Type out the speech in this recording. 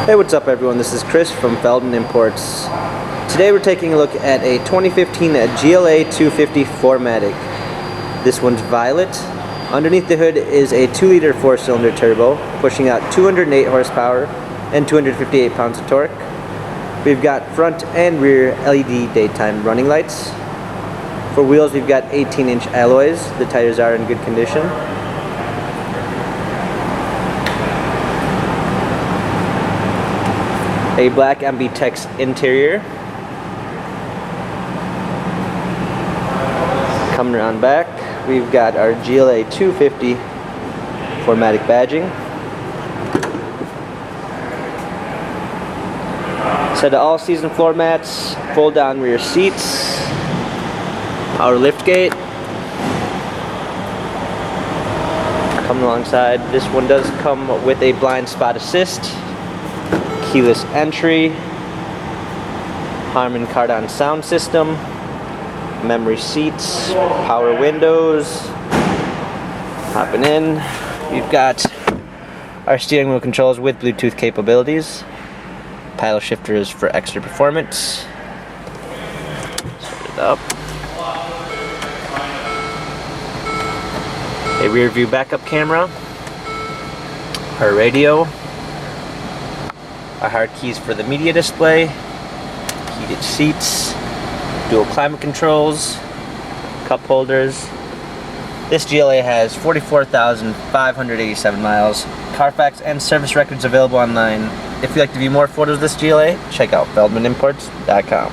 Hey, what's up everyone? This is Chris from Feldmann Imports. Today we're taking a look at a 2015 GLA 250 4MATIC. This one's violet. Underneath the hood is a 2-liter 4-cylinder turbo, pushing out 208 horsepower and 258 pounds of torque. We've got front and rear LED daytime running lights. For wheels we've got 18-inch alloys. The tires are in good condition. A black MB-Tex interior. Coming around back, we've got our GLA 250 4MATIC badging. Set of all-season floor mats, fold-down rear seats, power liftgate. Coming alongside, this one does come with a blind spot assist, keyless entry, Harman Kardon sound system, memory seats, power windows. Hopping in, we've got our steering wheel controls with Bluetooth capabilities, paddle shifters for extra performance. Start it up. A rear view backup camera, our radio, our hard keys for the media display, heated seats, dual climate controls, cup holders. This GLA has 44,587 miles. Carfax and service records available online. If you'd like to view more photos of this GLA, check out feldmanimports.com.